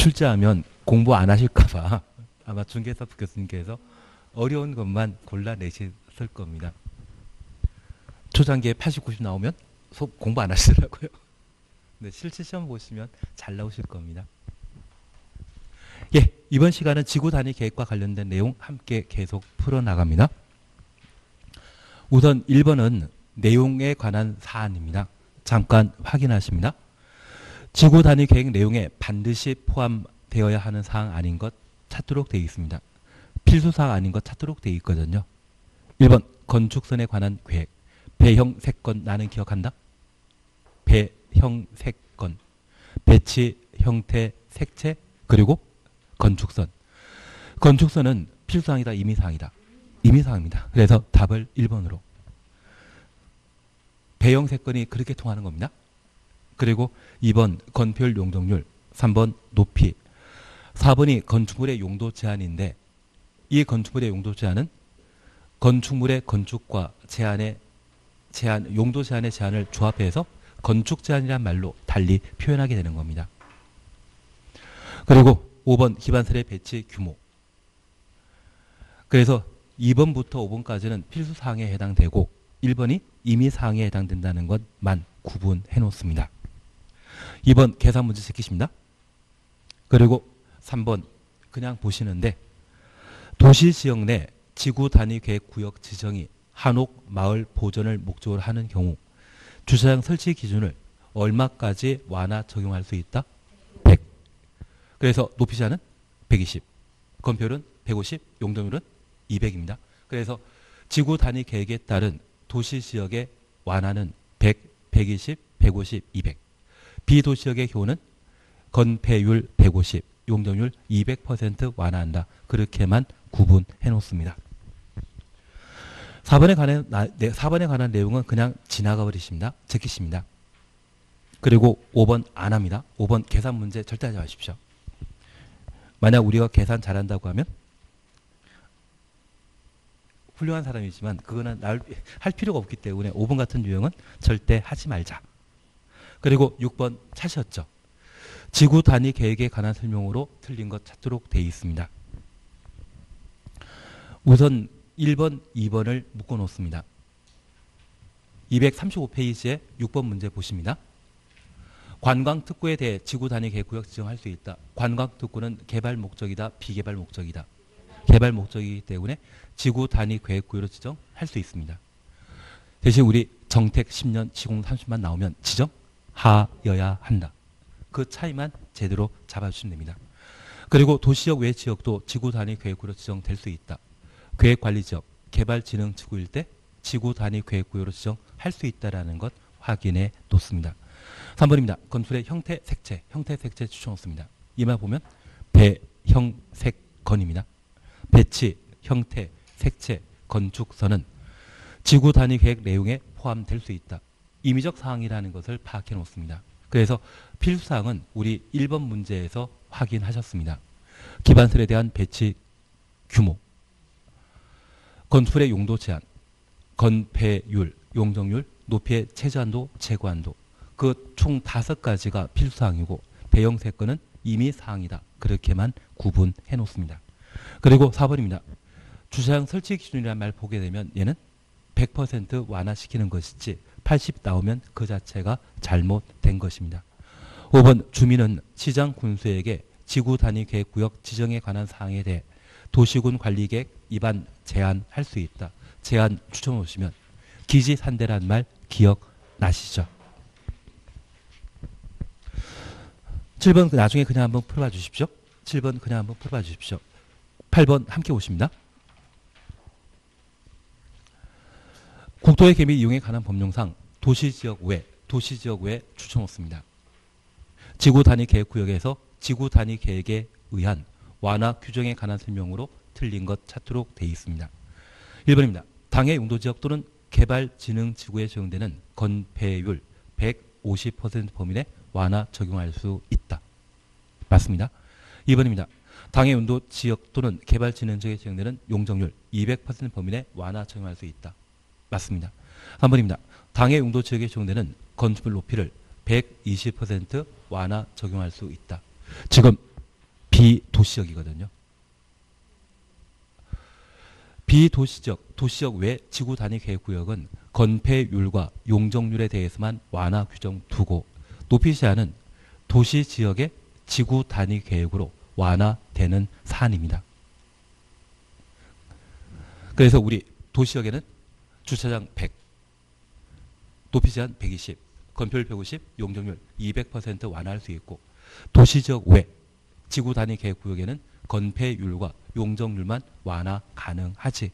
출제하면 공부 안 하실까봐 아마 중개사부 교수님께서 어려운 것만 골라내셨을 겁니다. 초장기에 80, 90 나오면 공부 안 하시더라고요. 근데 실제 시험 보시면 잘 나오실 겁니다. 예, 이번 시간은 지구 단위 계획과 관련된 내용 함께 계속 풀어나갑니다. 우선 1번은 내용에 관한 사안입니다. 잠깐 확인하십니다. 지구 단위 계획 내용에 반드시 포함되어야 하는 사항 아닌 것 찾도록 되어 있습니다. 필수 사항 아닌 것 찾도록 되어 있거든요. 1번 건축선에 관한 계획. 배형 색건 나는 기억한다. 배형 색건. 배치, 형태, 색채, 그리고 건축선. 건축선은 필수사항이다, 임의사항이다. 임의사항입니다. 그래서 답을 1번으로. 배형 색건이 그렇게 통하는 겁니다. 그리고 2번 건폐율 용적률, 3번 높이, 4번이 건축물의 용도 제한인데 이 건축물의 용도 제한은 건축물의 건축과 용도 제한의 제한을 조합해서 건축 제한이란 말로 달리 표현하게 되는 겁니다. 그리고 5번 기반설의 배치 규모. 그래서 2번부터 5번까지는 필수 사항에 해당되고 1번이 임의 사항에 해당된다는 것만 구분해 놓습니다. 2번 계산 문제 제끼십니다. 그리고 3번 그냥 보시는데 도시지역 내 지구 단위 계획 구역 지정이 한옥 마을 보전을 목적으로 하는 경우 주차장 설치 기준을 얼마까지 완화 적용할 수 있다? 100. 그래서 높이 제한은 120, 건폐율은 150, 용적률은 200입니다. 그래서 지구 단위 계획에 따른 도시지역의 완화는 100, 120, 150, 200. 비도시지역의 경우는 건폐율 150, 용적률 200% 완화한다. 그렇게만 구분해 놓습니다. 4번에 관한 내용은 그냥 지나가 버리십니다. 제끼십니다. 그리고 5번 안 합니다. 5번 계산 문제 절대 하지 마십시오. 만약 우리가 계산 잘한다고 하면 훌륭한 사람이지만 그거는 할 필요가 없기 때문에 5번 같은 유형은 절대 하지 말자. 그리고 6번 차시였죠. 지구 단위 계획에 관한 설명으로 틀린 것 찾도록 되어 있습니다. 우선 1번, 2번을 묶어 놓습니다. 235페이지에 6번 문제 보십니다. 관광특구에 대해 지구 단위 계획 구역 지정할 수 있다. 관광특구는 개발 목적이다, 비개발 목적이다. 개발 목적이기 때문에 지구 단위 계획 구역으로 지정할 수 있습니다. 대신 우리 정택 10년, 시공 30만 나오면 지정하여야 한다. 그 차이만 제대로 잡아주시면 됩니다. 그리고 도시역 외 지역도 지구 단위 계획구로 지정될 수 있다. 계획관리지역, 개발진흥지구일 때 지구 단위 계획구역으로 지정할 수 있다는 것 확인해 놓습니다. 3번입니다. 건물의 형태, 색채, 형태, 색채 추천했습니다. 이 말 보면 배, 형, 색, 건입니다. 배치, 형태, 색채, 건축선은 지구 단위 계획 내용에 포함될 수 있다. 임의적 사항이라는 것을 파악해 놓습니다. 그래서 필수사항은 우리 1번 문제에서 확인하셨습니다. 기반설에 대한 배치 규모, 건축물의 용도 제한, 건폐율, 용적률, 높이의 최저한도, 최고한도 그 총 5가지가 필수사항이고 배형 색건은 임의사항이다. 그렇게만 구분해 놓습니다. 그리고 4번입니다. 주차장 설치 기준이라는 말 보게 되면 얘는 100% 완화시키는 것이지 80 나오면 그 자체가 잘못된 것입니다. 5번 주민은 시장 군수에게 지구 단위 계획구역 지정에 관한 사항에 대해 도시군 관리계획 위반 제한할 수 있다. 제한 추천해 오시면 기지산대란 말 기억나시죠? 7번 나중에 그냥 한번 풀어봐 주십시오. 7번 그냥 한번 풀어봐 주십시오. 8번 함께 오십니다. 국토의 개미 이용에 관한 법령상 도시지역 외 추천했습니다. 지구 단위 계획구역에서 지구 단위 계획에 의한 완화 규정에 관한 설명으로 틀린 것 찾도록 되어 있습니다. 1번입니다. 당해 용도지역 또는 개발진흥지구에 적용되는 건폐율 150% 범위 내 완화 적용할 수 있다. 맞습니다. 2번입니다. 당해 용도지역 또는 개발진흥지구에 적용되는 용적률 200% 범위 내 완화 적용할 수 있다. 맞습니다. 3번입니다. 당해 용도지역에 적용되는 건축물 높이를 120% 완화 적용할 수 있다. 지금 비도시적이거든요. 비도시적, 도시적 외 지구 단위 계획 구역은 건폐율과 용적률에 대해서만 완화 규정 두고 높이 제한은 도시 지역의 지구 단위 계획으로 완화되는 사안입니다. 그래서 우리 도시역에는 주차장 100, 높이 제한 120, 건폐율 150, 용적률 200% 완화할 수 있고 도시지역 외 지구 단위 계획 구역에는 건폐율과 용적률만 완화 가능하지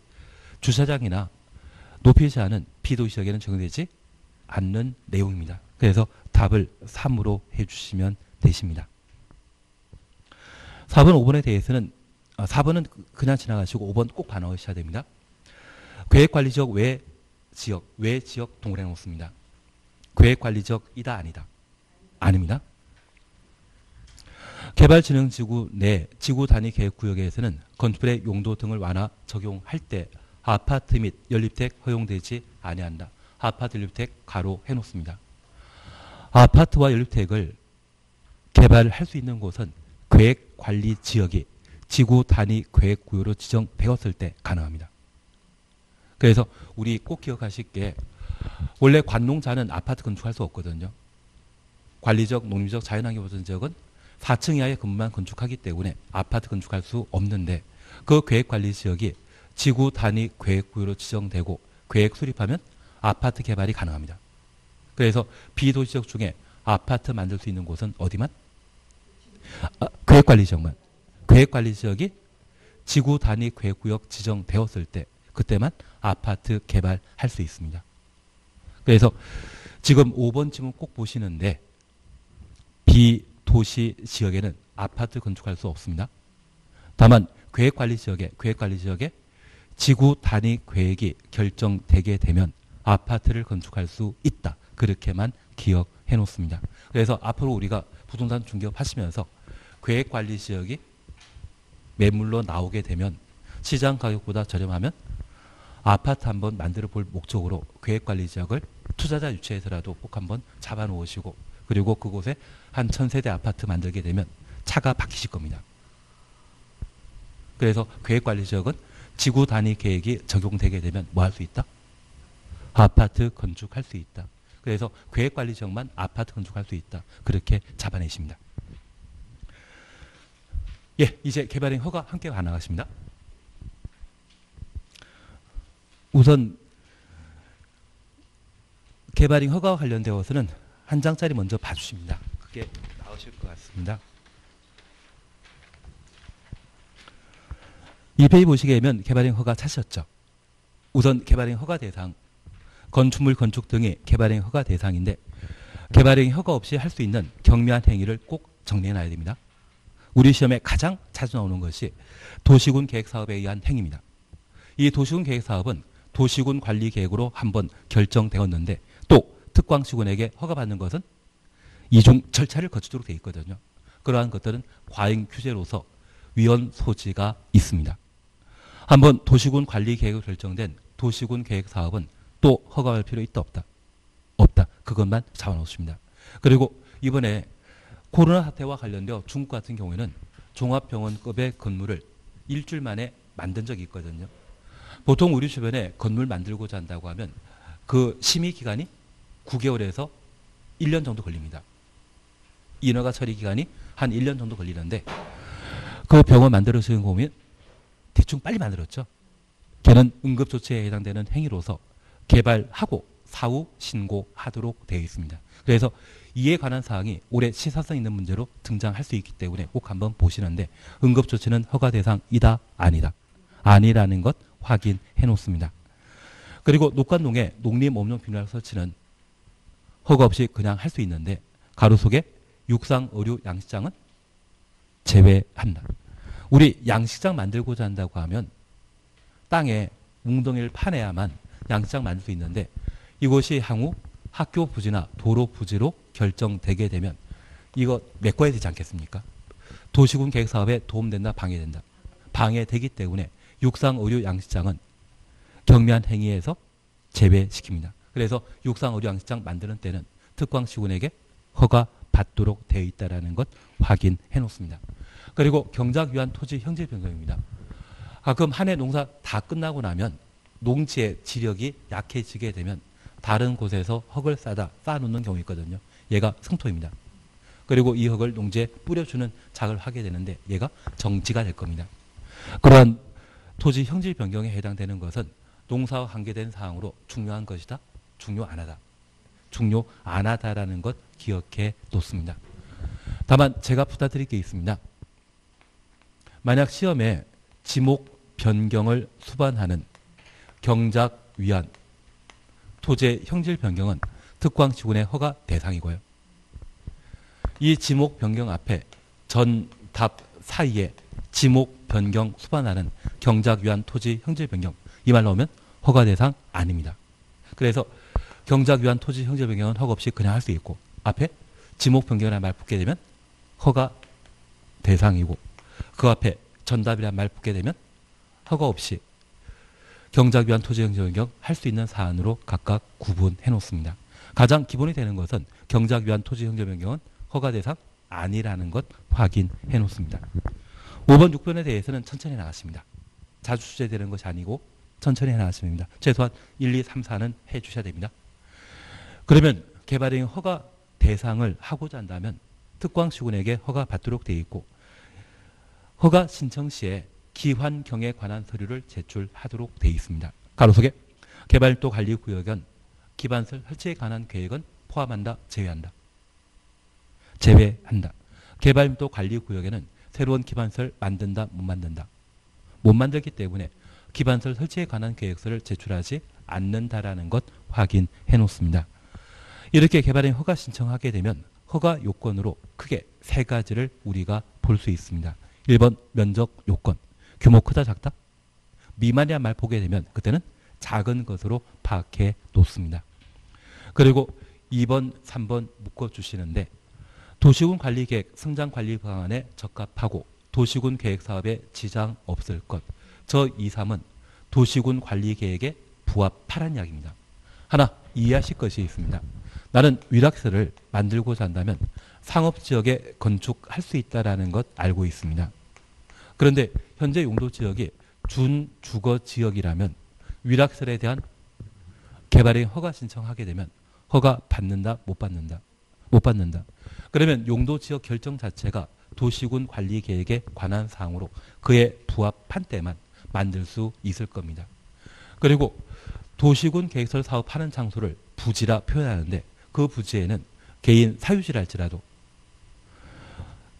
주차장이나 높이 제한은 비도시역에는 적용되지 않는 내용입니다. 그래서 답을 3으로 해주시면 되십니다. 4번, 5번에 대해서는 4번은 그냥 지나가시고 5번 꼭 반영하셔야 됩니다. 계획관리지역 외 지역 동그라미 놓습니다. 계획관리지역이다 아니다? 아닙니다. 개발진흥지구 내 지구 단위 계획구역에서는 건축물의 용도 등을 완화 적용할 때 아파트 및 연립택 허용되지 아니한다. 아파트 연립택 가로 해놓습니다. 아파트와 연립택을 개발할 수 있는 곳은 계획관리지역이 지구 단위 계획구역으로 지정되었을 때 가능합니다. 그래서 우리 꼭 기억하실 게 원래 관농자는 아파트 건축할 수 없거든요. 관리적, 농림적, 자연환경보전 지역은 4층 이하의 건물만 건축하기 때문에 아파트 건축할 수 없는데 그 계획관리지역이 지구 단위 계획구역으로 지정되고 계획 수립하면 아파트 개발이 가능합니다. 그래서 비도시적 중에 아파트 만들 수 있는 곳은 어디만? 계획관리지역만. 계획관리지역이 지구 단위 계획구역 지정되었을 때 그때만 아파트 개발할 수 있습니다. 그래서 지금 5번 질문 꼭 보시는데 비도시 지역에는 아파트 건축할 수 없습니다. 다만 계획관리지역에 지구 단위 계획이 결정되게 되면 아파트를 건축할 수 있다. 그렇게만 기억해 놓습니다. 그래서 앞으로 우리가 부동산 중개업 하시면서 계획관리지역이 매물로 나오게 되면 시장 가격보다 저렴하면 아파트 한번 만들어 볼 목적으로 계획관리지역을 투자자 유치해서라도 꼭 한번 잡아 놓으시고 그리고 그곳에 한 1000세대 아파트 만들게 되면 차가 바뀌실 겁니다. 그래서 계획관리지역은 지구 단위 계획이 적용되게 되면 뭐 할 수 있다? 아파트 건축할 수 있다. 그래서 계획관리지역만 아파트 건축할 수 있다. 그렇게 잡아내십니다. 예, 이제 개발행 허가 함께 가능하십니다. 우선 개발행 허가와 관련되어서는 한 장짜리 먼저 봐주십니다. 그게 나오실 것 같습니다. 이 페이지 보시게 되면 개발행 허가 찾으셨죠? 우선 개발행 허가 대상, 건축물 건축 등이 개발행 허가 대상인데 개발행 허가 없이 할 수 있는 경미한 행위를 꼭 정리해 놔야 됩니다. 우리 시험에 가장 자주 나오는 것이 도시군 계획사업에 의한 행위입니다. 이 도시군 계획사업은 도시군 관리계획으로 한번 결정되었는데 또 특광시군에게 허가받는 것은 이중 절차를 거치도록 되어 있거든요. 그러한 것들은 과잉 규제로서 위헌 소지가 있습니다. 한번 도시군 관리계획으로 결정된 도시군 계획사업은 또 허가할 필요 있다 없다? 없다. 그것만 잡아놓습니다. 그리고 이번에 코로나 사태와 관련되어 중국 같은 경우에는 종합병원급의 건물을 일주일 만에 만든 적이 있거든요. 보통 우리 주변에 건물 만들고자 한다고 하면 그 심의 기간이 9개월에서 1년 정도 걸립니다. 인허가 처리 기간이 한 1년 정도 걸리는데 그 병원 만들어지는 거 보면 대충 빨리 만들었죠. 걔는 응급조치에 해당되는 행위로서 개발하고 사후 신고하도록 되어 있습니다. 그래서 이에 관한 사항이 올해 시사성 있는 문제로 등장할 수 있기 때문에 꼭 한번 보시는데 응급조치는 허가 대상이다 아니다. 아니라는 것 확인해 놓습니다. 그리고 녹관동에 농림업종 비밀 설치는 허가 없이 그냥 할 수 있는데 가로 속에 육상, 의류, 양식장은 제외한다. 우리 양식장 만들고자 한다고 하면 땅에 웅덩이를 파내야만 양식장 만들 수 있는데 이것이 향후 학교 부지나 도로 부지로 결정되게 되면 이거 메꿔야 되지 않겠습니까? 도시군 계획 사업에 도움된다, 방해된다. 방해되기 때문에 육상, 의류, 양식장은 경미한 행위에서 제외시킵니다. 그래서 육상, 의류, 양식장 만드는 때는 특광시군에게 허가 받도록 되어 있다는 것 확인해 놓습니다. 그리고 경작 위한 토지 형질 변경입니다. 가끔 한 해 농사 다 끝나고 나면 농지의 지력이 약해지게 되면 다른 곳에서 흙을 쌓아놓는 경우 있거든요. 얘가 성토입니다. 그리고 이 흙을 농지에 뿌려주는 작업을 하게 되는데 얘가 정지가 될 겁니다. 그러한 토지 형질 변경에 해당되는 것은 농사와 관계된 사항으로 중요한 것이다. 중요 안 하다. 중요 안 하다라는 것 기억해 놓습니다. 다만 제가 부탁드릴 게 있습니다. 만약 시험에 지목 변경을 수반하는 경작 위한 토지의 형질 변경은 특광시군의 허가 대상이고요. 이 지목 변경 앞에 전 답 사이에 지목 변경 수반하는 경작 위한 토지 형질 변경 이 말 나오면 허가 대상 아닙니다. 그래서 경작 위한 토지 형질 변경은 허가 없이 그냥 할 수 있고 앞에 지목 변경이라는 말 붙게 되면 허가 대상이고 그 앞에 전답이라는 말 붙게 되면 허가 없이 경작 위한 토지 형질 변경 할 수 있는 사안으로 각각 구분해 놓습니다. 가장 기본이 되는 것은 경작 위한 토지 형질 변경은 허가 대상 아니라는 것 확인해 놓습니다. 5번, 6번에 대해서는 천천히 나갔습니다. 자주 출제되는 것이 아니고 천천히 해나가시면 됩니다. 최소한 1, 2, 3, 4는 해 주셔야 됩니다. 그러면 개발행 허가 대상을 하고자 한다면 특광시군에게 허가 받도록 되어 있고 허가 신청 시에 기환경에 관한 서류를 제출하도록 되어 있습니다. 가로속에 개발도 관리구역은 기반설 설치에 관한 계획은 포함한다, 제외한다. 제외한다. 개발도 관리구역에는 새로운 기반설 만든다, 못 만든다. 못 만들기 때문에 기반설 설치에 관한 계획서를 제출하지 않는다라는 것 확인해 놓습니다. 이렇게 개발행 허가 신청하게 되면 허가 요건으로 크게 세 가지를 우리가 볼 수 있습니다. 1번 면적 요건. 규모 크다 작다? 미만이란 말 보게 되면 그때는 작은 것으로 파악해 놓습니다. 그리고 2번, 3번 묶어주시는데 도시군 관리계획 성장관리 방안에 적합하고 도시군 계획사업에 지장 없을 것. 저 2, 3은 도시군 관리계획에 부합하라는 이야기입니다. 하나 이해하실 것이 있습니다. 나는 위락설을 만들고자 한다면 상업지역에 건축할 수 있다는 것 알고 있습니다. 그런데 현재 용도지역이 준주거지역이라면 위락설에 대한 개발의 허가 신청하게 되면 허가 받는다, 못 받는다? 못 받는다. 그러면 용도지역 결정 자체가 도시군 관리계획에 관한 사항으로 그에 부합한 때만 만들 수 있을 겁니다. 그리고 도시군 계획설 사업하는 장소를 부지라 표현하는데 그 부지에는 개인 사유지랄지라도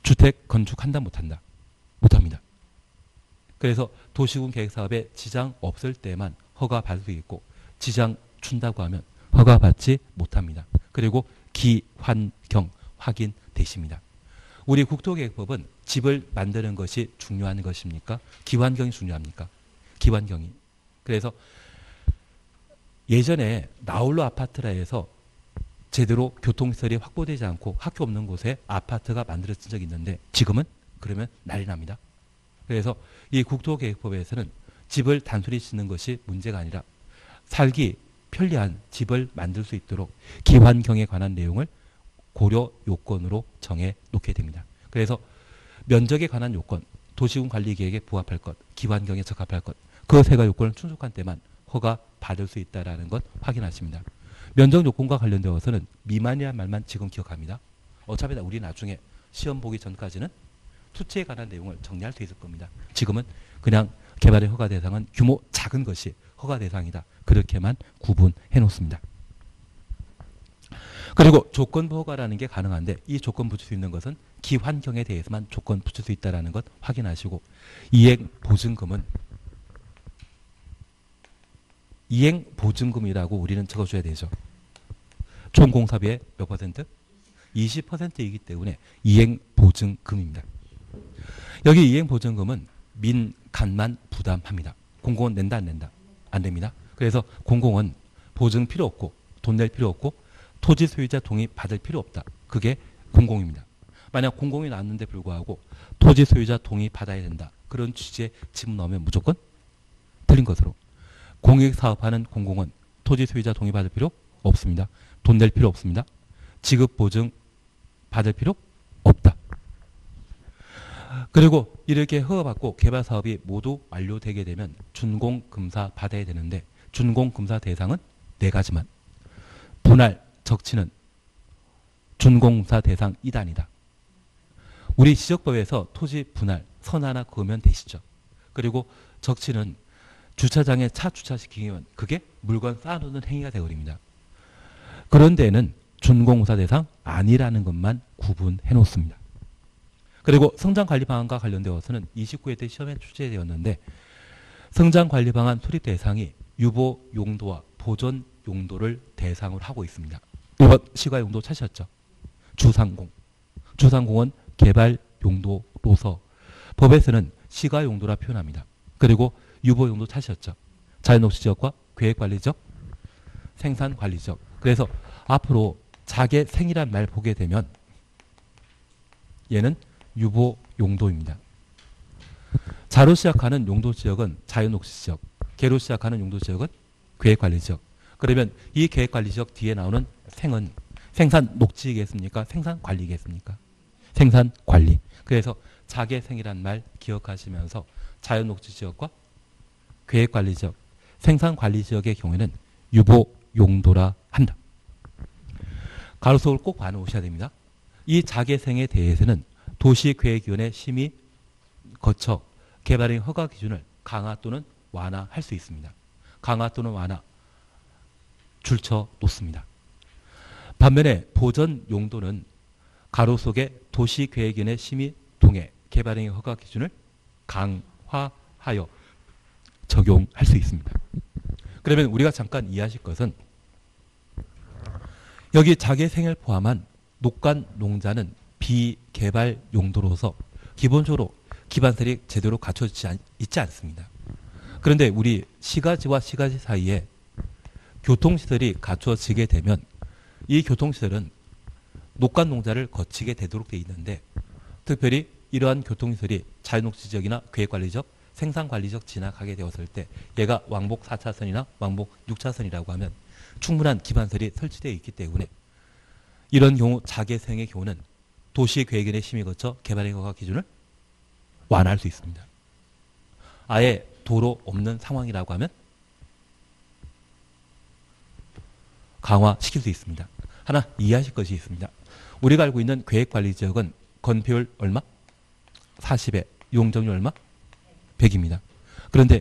주택 건축한다 못한다? 못합니다. 그래서 도시군 계획사업에 지장 없을 때만 허가 받을 수 있고 지장 준다고 하면 허가 받지 못합니다. 그리고 기환경 확인되십니다. 우리 국토계획법은 집을 만드는 것이 중요한 것입니까? 기환경이 중요합니까? 기환경이. 그래서 예전에 나홀로 아파트라 해서 제대로 교통시설이 확보되지 않고 학교 없는 곳에 아파트가 만들어진 적이 있는데 지금은 그러면 난리 납니다. 그래서 이 국토계획법에서는 집을 단순히 짓는 것이 문제가 아니라 살기 편리한 집을 만들 수 있도록 기환경에 관한 내용을 고려 요건으로 정해 놓게 됩니다. 그래서 면적에 관한 요건, 도시군 관리계획에 부합할 것, 기환경에 적합할 것, 그 세 가지 요건을 충족한 때만 허가 받을 수 있다는 것 확인하십니다. 면적 요건과 관련되어서는 미만이라는 말만 지금 기억합니다. 어차피 우리 나중에 시험 보기 전까지는 투치에 관한 내용을 정리할 수 있을 겁니다. 지금은 그냥 개발의 허가 대상은 규모 작은 것이 허가 대상이다. 그렇게만 구분해 놓습니다. 그리고 조건부 허가라는 게 가능한데 이 조건 붙일 수 있는 것은 기환경에 대해서만 조건 붙일 수 있다는 것 확인하시고 이행보증금이라고 우리는 적어줘야 되죠. 총 공사비의 몇 퍼센트? 20%이기 때문에 이행보증금입니다. 여기 이행보증금은 민간만 부담합니다. 공공은 낸다 안 낸다? 안 됩니다. 그래서 공공은 보증 필요 없고 돈 낼 필요 없고 토지 소유자 동의 받을 필요 없다. 그게 공공입니다. 만약 공공이 나왔는데 불구하고 토지 소유자 동의 받아야 된다. 그런 취지의 지문 나오면 무조건 틀린 것으로. 공익사업하는 공공은 토지 소유자 동의 받을 필요 없습니다. 돈 낼 필요 없습니다. 지급 보증 받을 필요 없다. 그리고 이렇게 허가받고 개발 사업이 모두 완료되게 되면 준공검사 받아야 되는데 준공검사 대상은 4가지만. 분할, 적치는 준공검사 대상 2단이다. 우리 지적법에서 토지 분할, 선 하나 그으면 되시죠. 그리고 적치는 주차장에 차 주차시키면 그게 물건 쌓아놓는 행위가 되어버립니다. 그런 데는 준공검사 대상 아니라는 것만 구분해 놓습니다. 그리고 성장관리방안과 관련되어서는 29회 때 시험에 출제되었는데 성장관리방안 수립 대상이 유보 용도와 보존 용도를 대상으로 하고 있습니다. 이번 시가 용도 찾으셨죠? 주상공. 주상공은 개발 용도로서 법에서는 시가 용도라 표현합니다. 그리고 유보 용도 찾으셨죠? 자연녹지 지역과 계획관리적, 생산관리적. 그래서 앞으로 자개생이란 말 보게 되면 얘는 유보 용도입니다. 자로 시작하는 용도 지역은 자연녹지 지역, 개로 시작하는 용도 지역은 계획관리 지역. 그러면 이 계획관리 지역 뒤에 나오는 생은 생산 녹지이겠습니까? 생산관리겠습니까? 생산관리. 그래서 자개생이란 말 기억하시면서 자연녹지 지역과 계획관리 지역, 생산관리 지역의 경우에는 유보 용도라 한다. 가로속을 꼭 봐놓으셔야 됩니다. 이 자개생에 대해서는 도시계획위원회 심의 거쳐 개발행 허가 기준을 강화 또는 완화할 수 있습니다. 강화 또는 완화 줄쳐 놓습니다. 반면에 보전 용도는 가로속에 도시계획위원회 심의 통해 개발행 허가 기준을 강화하여 적용할 수 있습니다. 그러면 우리가 잠깐 이해하실 것은 여기 자개생을 포함한 녹간 농자는 비개발 용도로서 기본적으로 기반설이 제대로 갖춰지지 있지 않습니다. 그런데 우리 시가지와 시가지 사이에 교통시설이 갖춰지게 되면 이 교통시설은 녹간 농자를 거치게 되도록 되어 있는데 특별히 이러한 교통시설이 자연녹지 지역이나 계획관리적, 생산관리적 지나가게 되었을 때 얘가 왕복 4차선이나 왕복 6차선이라고 하면 충분한 기반설이 설치되어 있기 때문에 이런 경우 자개생의 경우는 도시계획위원회 심의 거쳐 개발행 허가 기준을 완화할 수 있습니다. 아예 도로 없는 상황이라고 하면 강화시킬 수 있습니다. 하나 이해하실 것이 있습니다. 우리가 알고 있는 계획관리지역은 건폐율 얼마? 40에 용적률 얼마? 100입니다. 그런데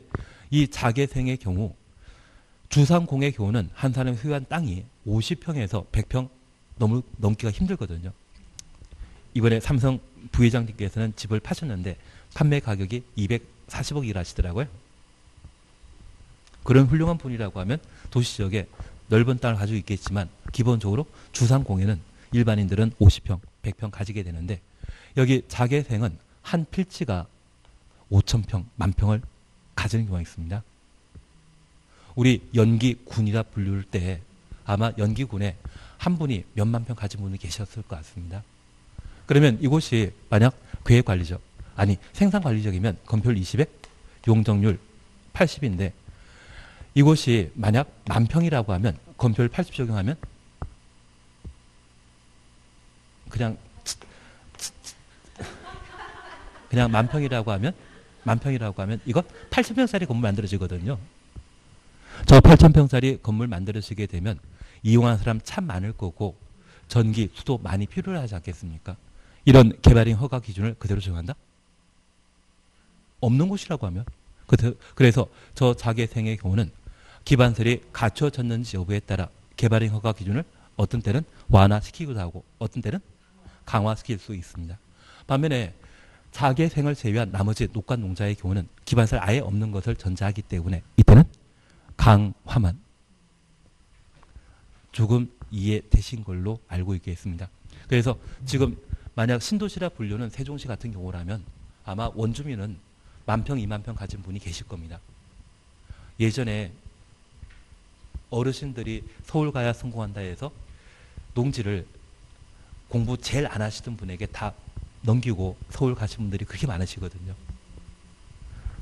이 자개생의 경우 주상공의 경우는 한 사람이 소유한 땅이 50평에서 100평 넘기가 힘들거든요. 이번에 삼성 부회장님께서는 집을 파셨는데 판매 가격이 240억이라 하시더라고요. 그런 훌륭한 분이라고 하면 도시지역에 넓은 땅을 가지고 있겠지만 기본적으로 주상공에는 일반인들은 50평, 100평 가지게 되는데 여기 자개생은 한 필지가 5,000평, 10,000평을 가지는 경우가 있습니다. 우리 연기군이라 부를 때 아마 연기군에 한 분이 몇만 평 가진 분이 계셨을 것 같습니다. 그러면 이곳이 만약 계획관리적, 아니 생산관리적이면 건폐율 20에 용적률 80인데 이곳이 만약 만평이라고 하면 건폐율 80 적용하면 그냥 만평이라고 하면 이거 8,000평짜리 건물 만들어지거든요. 저 8,000평짜리 건물 만들어지게 되면 이용하는 사람 참 많을 거고 전기, 수도 많이 필요하지 않겠습니까? 이런 개발행 허가 기준을 그대로 적용한다? 없는 곳이라고 하면 그래서 저 자개생의 경우는 기반설이 갖춰졌는지 여부에 따라 개발행 허가 기준을 어떤 때는 완화시키기도 하고 어떤 때는 강화시킬 수 있습니다. 반면에 자개생을 제외한 나머지 녹간 농자의 경우는 기반설 아예 없는 것을 전제하기 때문에 이때는 강화만. 조금 이해되신 걸로 알고 있겠습니다. 그래서 지금 만약 신도시라 분류는 세종시 같은 경우라면 아마 원주민은 10,000평, 20,000평 가진 분이 계실 겁니다. 예전에 어르신들이 서울 가야 성공한다 해서 농지를 공부 제일 안 하시던 분에게 다 넘기고 서울 가신 분들이 그렇게 많으시거든요.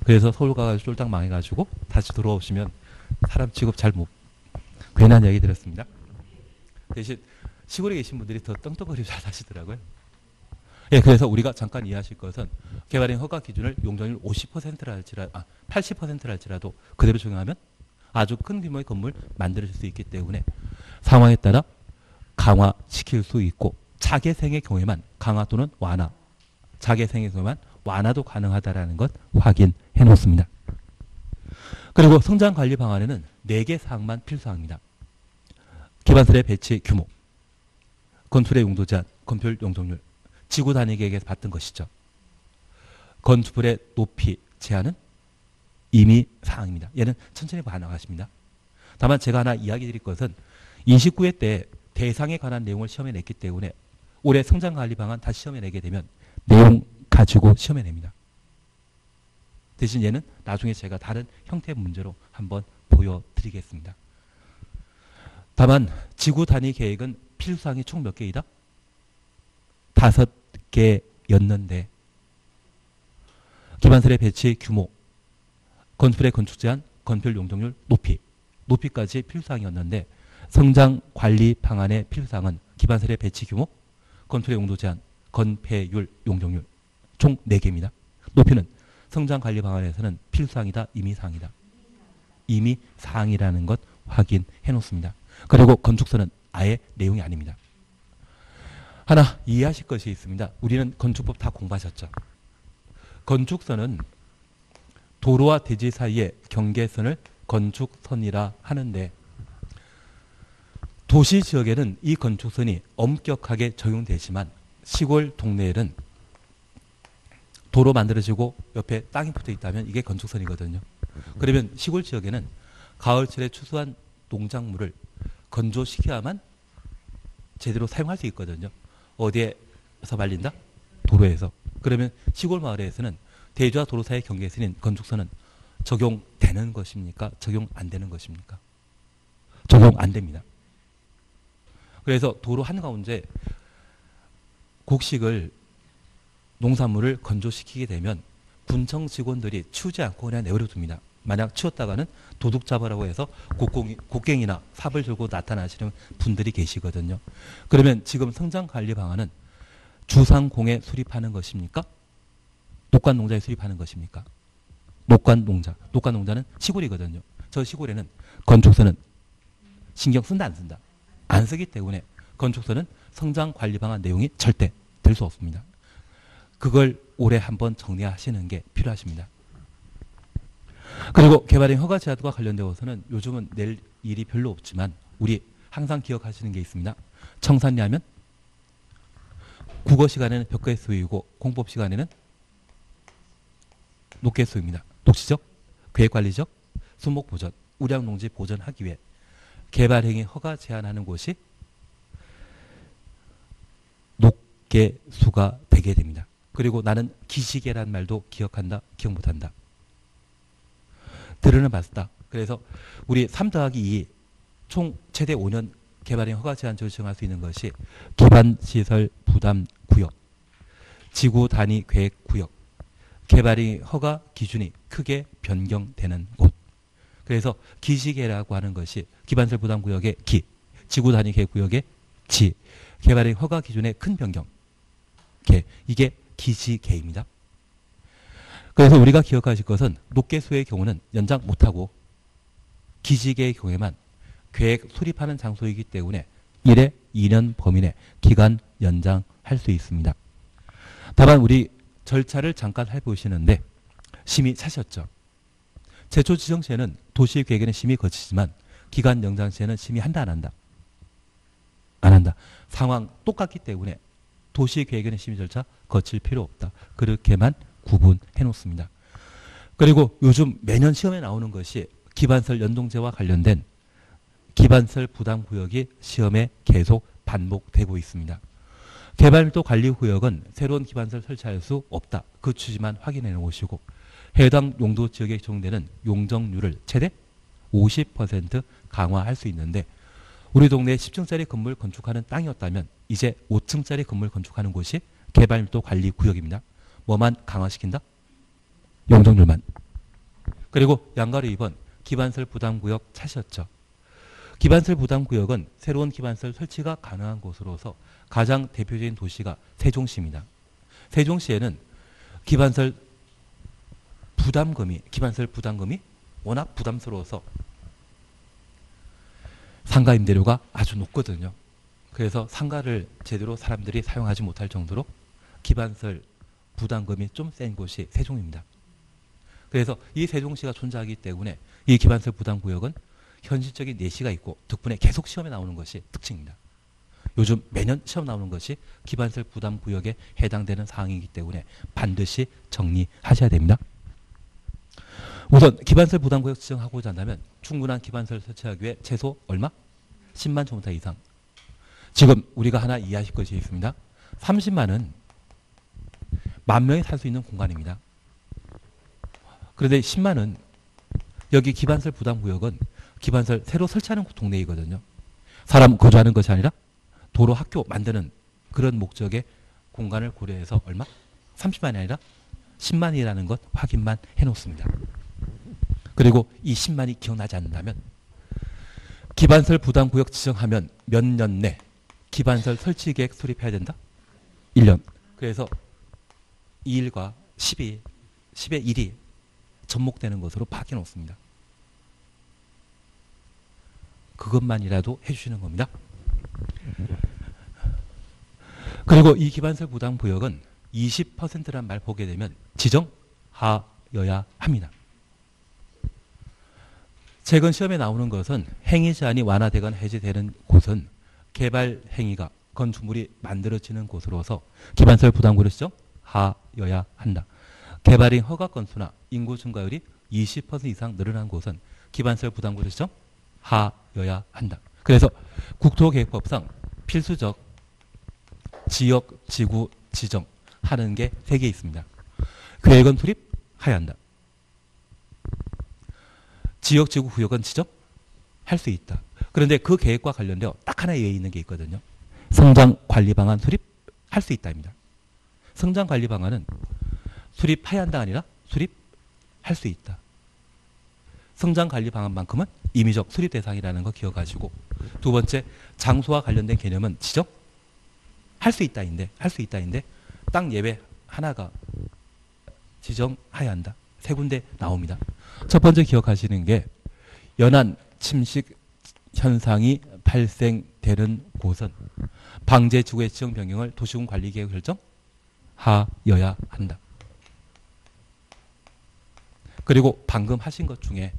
그래서 서울 가가지고 쫄딱 망해가지고 다시 돌아오시면 사람 취급 잘 못, 괜한 이야기 들었습니다. 대신 시골에 계신 분들이 더 떵떵거리고 잘 사시더라고요. 예, 그래서 우리가 잠깐 이해하실 것은 개발행 허가 기준을 용적률 50%라 할지라도 80%라 할지라도 그대로 적용하면 아주 큰 규모의 건물 만들어질 수 있기 때문에 상황에 따라 강화시킬 수 있고 자개생의 경우에만 강화 또는 완화, 자개생의 경우에만 완화도 가능하다라는 것 확인해 놓습니다. 그리고 성장관리 방안에는 4개 사항만 필수사항입니다. 기반설의 배치 규모, 건축의 용도 제한, 건폐율 용적률, 지구 단위 계획에서 봤던 것이죠. 건축물의 높이 제한은 임의 사항입니다. 얘는 천천히 반영하십니다. 다만 제가 하나 이야기 드릴 것은 29회 때 대상에 관한 내용을 시험에 냈기 때문에 올해 성장관리 방안 다시 시험에 내게 되면 내용 가지고 시험에 냅니다. 대신 얘는 나중에 제가 다른 형태의 문제로 한번 보여드리겠습니다. 다만 지구 단위 계획은 필수사항이 총 몇 개이다? 5개였는데 기반설의 배치 규모, 건축물의 건축 제한, 건폐율 용적률, 높이까지 필수사항이었는데 성장관리 방안의 필수사항은 기반설의 배치 규모, 건축물의 용도 제한, 건폐율 용적률 총 4개입니다. 높이는 성장관리 방안에서는 필수사항이다, 임의사항이다. 임의사항이라는 것 확인해 놓습니다. 그리고 건축서는 아예 내용이 아닙니다. 하나 이해하실 것이 있습니다. 우리는 건축법 다 공부하셨죠. 건축선은 도로와 대지 사이의 경계선을 건축선이라 하는데 도시 지역에는 이 건축선이 엄격하게 적용되지만 시골 동네에는 도로 만들어지고 옆에 땅이 붙어 있다면 이게 건축선이거든요. 그러면 시골 지역에는 가을철에 추수한 농작물을 건조시켜야만 제대로 사용할 수 있거든요. 어디에서 말린다? 도로에서. 그러면 시골 마을에서는 대지와 도로 사이의 경계선인 건축선은 적용되는 것입니까? 적용 안 되는 것입니까? 적용 안 됩니다. 그래서 도로 한가운데 곡식을 농산물을 건조시키게 되면 군청 직원들이 치우지 않고 그냥 내버려 둡니다. 만약 치웠다가는 도둑 잡으라고 해서 곡괭이나 삽을 들고 나타나시는 분들이 계시거든요. 그러면 지금 성장관리 방안은 주상공에 수립하는 것입니까? 녹관농자에 수립하는 것입니까? 녹관농자. 녹관농자는 시골이거든요. 저 시골에는 건축선은 신경 쓴다 안 쓴다? 안 쓰기 때문에 건축선은 성장관리 방안 내용이 절대 될 수 없습니다. 그걸 올해 한번 정리하시는 게 필요하십니다. 그리고 개발행 허가 제한과 관련되어서는 요즘은 낼 일이 별로 없지만 우리 항상 기억하시는 게 있습니다. 청산리 하면 국어 시간에는 벽계수이고 공법 시간에는 녹계수입니다. 녹지적, 계획관리적, 수목보전, 우량농지 보전하기 위해 개발행위 허가 제한하는 곳이 녹계수가 되게 됩니다. 그리고 나는 기시계란 말도 기억한다, 기억 못한다. 들으는 봤다. 그래서 우리 3+2 총 최대 5년 개발행 허가 제한 조정할 수 있는 것이 기반시설 부담구역, 지구 단위 계획구역, 개발행 허가 기준이 크게 변경되는 곳. 그래서 기시계라고 하는 것이 기반시설 부담구역의 기, 지구 단위 계획구역의 지, 개발행 허가 기준의 큰 변경, 개. 이게 기시계입니다. 그래서 우리가 기억하실 것은 녹계수의 경우는 연장 못하고 기시계의 경우에만 계획 수립하는 장소이기 때문에 1회 2년 범위 내 기간 연장할 수 있습니다. 다만 우리 절차를 잠깐 해보시는데 심의 사셨죠. 제초 지정 시에는 도시계획에는 심의 거치지만 기간 연장 시에는 심의한다 안 한다? 안 한다. 상황 똑같기 때문에 도시계획에는 심의 절차 거칠 필요 없다. 그렇게만 구분해 놓습니다. 그리고 요즘 매년 시험에 나오는 것이 기반설 연동제와 관련된 기반설 부담구역이 시험에 계속 반복되고 있습니다. 개발밀도 관리구역은 새로운 기반설 설치할 수 없다. 그 취지만 확인해 놓으시고 해당 용도 지역에 적용되는 용적률을 최대 50% 강화할 수 있는데 우리 동네에 10층짜리 건물 건축하는 땅이었다면 이제 5층짜리 건물 건축하는 곳이 개발밀도 관리구역입니다. 뭐만 강화시킨다? 용적률만. 그리고 양가로 2번 기반설 부담구역 찾으셨죠. 기반설 부담구역은 새로운 기반설 설치가 가능한 곳으로서 가장 대표적인 도시가 세종시입니다. 세종시에는 기반설 부담금이 워낙 부담스러워서 상가 임대료가 아주 높거든요. 그래서 상가를 제대로 사람들이 사용하지 못할 정도로 기반설 부담금이 좀 센 곳이 세종입니다. 그래서 이 세종시가 존재하기 때문에 이 기반설 부담구역은 현실적인 예시가 있고 덕분에 계속 시험에 나오는 것이 특징입니다. 요즘 매년 시험 나오는 것이 기반설 부담구역에 해당되는 사항이기 때문에 반드시 정리하셔야 됩니다. 우선 기반설 부담구역 지정하고자 한다면 충분한 기반설 설치하기 위해 최소 얼마? 10만 제곱미터 이상. 지금 우리가 하나 이해하실 것이 있습니다. 30만은 10,000명이 살 수 있는 공간입니다. 그런데 10만은 여기 기반설 부담구역은 기반설 새로 설치하는 동네이거든요. 사람 거주하는 것이 아니라 도로 학교 만드는 그런 목적의 공간을 고려해서 얼마? 30만이 아니라 10만이라는 것 확인만 해놓습니다. 그리고 이 10만이 기억나지 않는다면 기반설 부담구역 지정하면 몇 년 내 기반설 설치계획 수립해야 된다? 1년. 그래서 2일과 10의 1이 접목되는 것으로 바뀌어 놓습니다. 그것만이라도 해주시는 겁니다. 그리고 이 기반설 부담구역은 20%란 말 보게 되면 지정하여야 합니다. 최근 시험에 나오는 것은 행위 제한이 완화되거나 해제되는 곳은 개발 행위가 건축물이 만들어지는 곳으로서 기반설 부담구역을 지정하여야 한다. 개발인 허가 건수나 인구 증가율이 20% 이상 늘어난 곳은 기반설 부담구역을 지정하여야 한다. 그래서 국토계획법상 필수적 지역지구 지정하는 게 3개 있습니다. 계획은 수립해야 한다. 지역지구 구역은 지정할 수 있다. 그런데 그 계획과 관련되어 딱 하나 예외 있는 게 있거든요. 성장관리방안 수립할 수 있다입니다. 성장관리방안은 수립해야 한다가 아니라 수립할 수 있다. 성장관리방안만큼은 임의적 수립 대상이라는 거 기억하시고, 두 번째 장소와 관련된 개념은 지정할 수 있다인데 딱 예외 하나가 지정해야 한다. 3군데 나옵니다. 첫 번째 기억하시는 게 연안 침식 현상이 발생되는 곳은 방제지구의 지정 변경을 도시군 관리계획 결정하여야 한다. 그리고 방금 하신 것 중에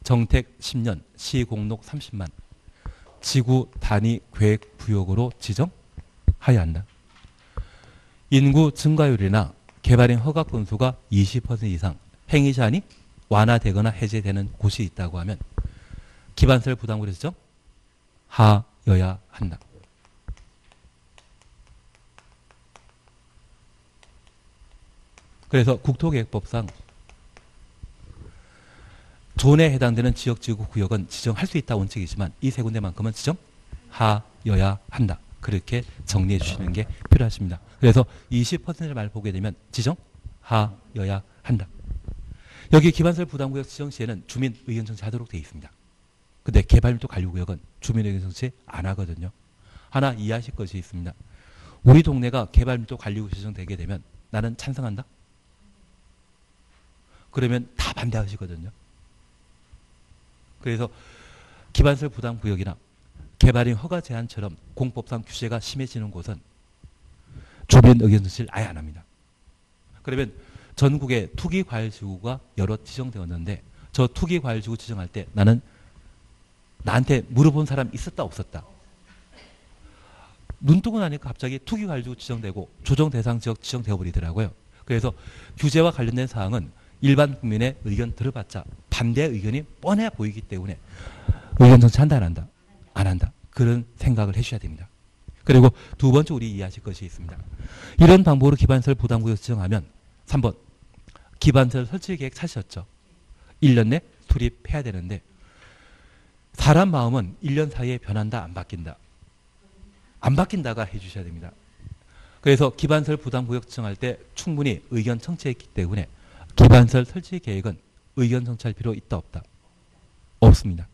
정택 10년, 시공록 30만, 지구 단위 계획 구역으로 지정해야 한다. 인구 증가율이나 개발인 허가 건수가 20% 이상, 행위 제한이 완화되거나 해제되는 곳이 있다고 하면 기반설 부담구역을 지정하여야 한다. 그래서 국토계획법상 존에 해당되는 지역지구 구역은 지정할 수 있다 원칙이지만 이 3군데만큼은 지정하여야 한다. 그렇게 정리해 주시는 게 필요하십니다. 그래서 20%를 말 보게 되면 지정하여야 한다. 여기 기반설 부담구역 지정 시에는 주민 의견 정치하도록 되어 있습니다. 근데 개발밀도 관리구역은 주민 의견 정치 안 하거든요. 하나 이해하실 것이 있습니다. 우리 동네가 개발밀도 관리구역 지정되게 되면 나는 찬성한다? 그러면 다 반대하시거든요. 그래서 기반설 부담구역이나 개발인 허가 제한처럼 공법상 규제가 심해지는 곳은 주민 의견 정치를 아예 안 합니다. 그러면 전국에 투기과열지구가 여러 지정되었는데 저 투기과열지구 지정할 때 나는 나한테 물어본 사람 있었다 없었다? 눈 뜨고 나니까 갑자기 투기과열지구 지정되고 조정대상지역 지정되어 버리더라고요. 그래서 규제와 관련된 사항은 일반 국민의 의견 들어봤자 반대 의견이 뻔해 보이기 때문에 의견 정치한다 안 한다? 안 한다. 그런 생각을 해주셔야 됩니다. 그리고 두 번째 우리 이해하실 것이 있습니다. 이런 방법으로 기반설 부담구역 지정하면 3번 기반설 설치 계획 찾으셨죠? 1년 내 수립해야 되는데 사람 마음은 1년 사이에 변한다 안 바뀐다? 안 바뀐다가 해주셔야 됩니다. 그래서 기반설 부담구역 지정할 때 충분히 의견 청취했기 때문에 기반설 설치 계획은 의견 청취할 필요 있다 없다? 없습니다.